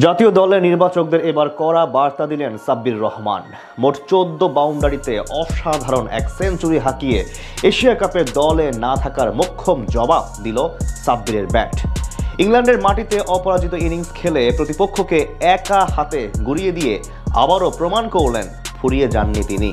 জাতীয় দলের নির্বাচকদের এবার কড়া বার্তা দিলেন সাব্বির রহমান। মোট 14 বাউন্ডারিতে অসাধারণ এক সেঞ্চুরি হাঁকিয়ে এশিয়া কাপে দলে না থাকার মোক্ষম জবাব দিল সাব্বিরের ব্যাট। ইংল্যান্ডের মাটিতে অপরাজিত ইনিংস খেলে প্রতিপক্ষকে একা হাতে গুড়িয়ে দিয়ে আবারও প্রমাণ করলেন ফুরিয়ে যাননি তিনি।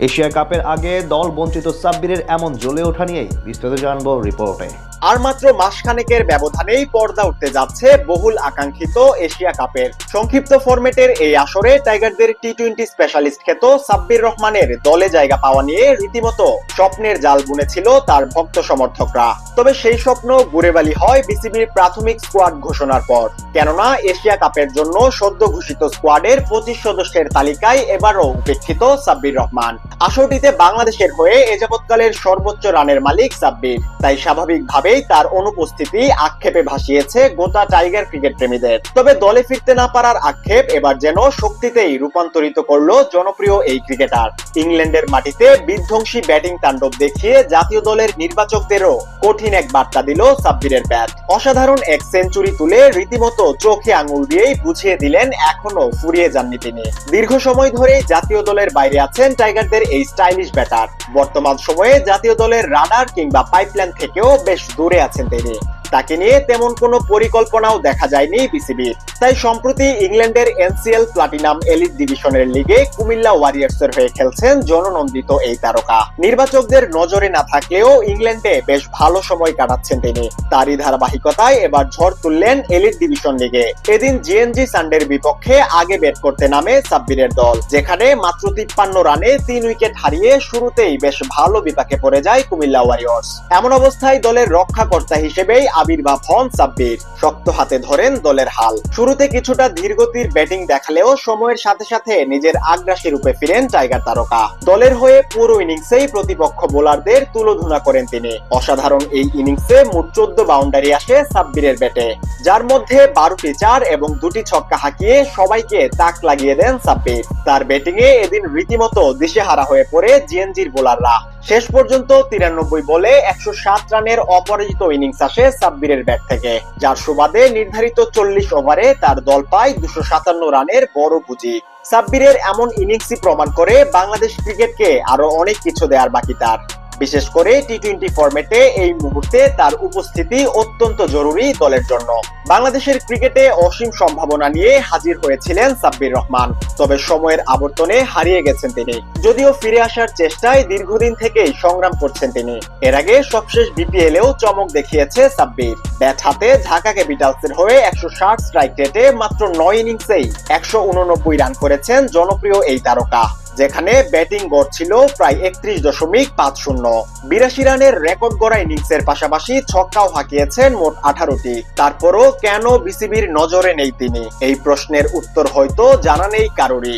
এশিয়া কাপের আগে দল বঞ্চিত সাব্বিরের এমন জ্বলে ওঠা নিয়েই বিস্তারিত জানবো রিপোর্টে। আর মাত্র মাসখানেকের ব্যবধানেই পর্দা উঠতে যাচ্ছে বহুল আকাঙ্ক্ষিত এশিয়া কাপের। সংক্ষিপ্ত ফরম্যাটের এই আসরে টাইগারদের টি-20 স্পেশালিস্ট খ্যাত সাব্বির রহমানের দলে জায়গা পাওয়া নিয়ে রীতিমতো স্বপ্নের জাল বুনেছিল তার ভক্ত সমর্থকরা। তবে সেই স্বপ্ন গুড়েবালি হয় বিসিবির প্রাথমিক স্কোয়াড ঘোষণার পর। কেননা এশিয়া কাপের জন্য সদ্য ঘোষিত স্কোয়াডের 25 সদস্যের তালিকায় এবারও উপেক্ষিত সাব্বির রহমান। আসরটিতে বাংলাদেশের হয়ে এ যাবৎকালের সর্বোচ্চ রানের মালিক সাব্বির, তাই স্বাভাবিকভাবে তার অনুপস্থিতি আক্ষেপে ভাসিয়েছে গোটা টাইগার ক্রিকেট প্রেমীদের। তবে দলে ফিরতে না পারার আক্ষেপ এবার যেন শক্তিতেই রূপান্তরিত করলো জনপ্রিয় এই ক্রিকেটার। ইংল্যান্ডের মাটিতে বিধ্বংসী ব্যাটিং তাণ্ডব দেখিয়ে জাতীয় দলের নির্বাচকদেরও কঠিন এক বার্তা দিল সাব্বিরের ব্যাট। অসাধারণ এক সেঞ্চুরি তুলে রীতিমতো চোখে আঙুল দিয়েই বুঝিয়ে দিলেন এখনো ফুরিয়ে যাননি তিনি। দীর্ঘ সময় ধরেই জাতীয় দলের বাইরে আছেন টাইগারদের এই স্টাইলিশ ব্যাটার। বর্তমান সময়ে জাতীয় দলের রাডার কিংবা পাইপলাইন থেকেও বেশ দূরে আছেন তিনি। তাকে নিয়ে তেমন কোনো পরিকল্পনাও দেখা যায়নি বিসিবির। তাই সম্প্রতি ইংল্যান্ডের এনসিএল প্লাটিনাম এলিট ডিভিশনের লিগে কুমিল্লা ওয়ারিয়র্সের হয়ে খেলছেন জননন্দিত এই তারকা। নির্বাচকদের নজরে না থাকলেও ইংল্যান্ডে বেশ ভালো সময় কাটাচ্ছেন তিনি। তারই ধারাবাহিকতায় এবার ঝড় তুললেন এলিট ডিভিশন লিগে। এদিন জিএনজি সানডের বিপক্ষে আগে ব্যাট করতে নামে সাব্বিরের দল, যেখানে মাত্র 53 রানে 3 উইকেট হারিয়ে শুরুতেই বেশ ভালো বিপাকে পড়ে যায় কুমিল্লা ওয়ারিয়র্স। এমন অবস্থায় দলের রক্ষাকর্তা হিসেবেই আবির্ভাব হন সাব্বির। শক্ত হাতে ধরেন দলের হাল। শুরুতে কিছুটা ধীরগতির ব্যাটিং দেখালেও সময়ের সাথে সাথে নিজের আগ্রাসী রূপে ফিরেন টাইগার তারকা। দলের হয়ে পুরো ইনিংসেই প্রতিপক্ষ বোলারদের তুলোধুনা করেন তিনি। অসাধারণ এই ইনিংসে মোট 14 বাউন্ডারি আসে সাব্বিরের ব্যাটে, যার মধ্যে 12টি 4 এবং 2টি ছক্কা হাঁকিয়ে সবাইকে তাক লাগিয়ে দেন সাব্বির। তার ব্যাটিং এ এদিন রীতিমতো দিশেহারা হয়ে পড়ে জিএনজির বোলাররা। শেষ পর্যন্ত 93 বলে 107 রানের অপরাজিত ইনিংস আসে সাব্বিরের ব্যাট থেকে, যার সুবাদে নির্ধারিত 40 ওভারে তার দল পায় 257 রানের বড় পুঁজি। সাব্বিরের এমন ইনিংসই প্রমাণ করে বাংলাদেশ ক্রিকেটকে আরো অনেক কিছু দেওয়ার বাকি তার। বিশেষ করে টি-20 ফরম্যাটে এই মুহূর্তে তার উপস্থিতি অত্যন্ত জরুরি দলের জন্য। বাংলাদেশের ক্রিকেটে অসীম সম্ভাবনা নিয়ে হাজির হয়েছিলেন সাব্বির রহমান, তবে সময়ের আবর্তনে হারিয়ে গেছেন তিনি। যদিও ফিরে আসার চেষ্টায় দীর্ঘদিন থেকেই সংগ্রাম করছেন তিনি। এর আগে সবশেষ বিপিএলেও চমক দেখিয়েছে সাব্বির। ব্যাট হাতে ঢাকা ক্যাপিটালসের হয়ে 160 স্ট্রাইক রেটে মাত্র 9 ইনিংসেই 189 রান করেছেন জনপ্রিয় এই তারকা, যেখানে ব্যাটিং গড় ছিল প্রায় 31.50। 82 রানের রেকর্ড গড়া ইনিংসের পাশাপাশি ছক্কাও হাঁকিয়েছেন মোট 18টি। তারপরও কেন বিসিবির নজরে নেই তিনি? এই প্রশ্নের উত্তর হয়তো জানা নেই কারোরই।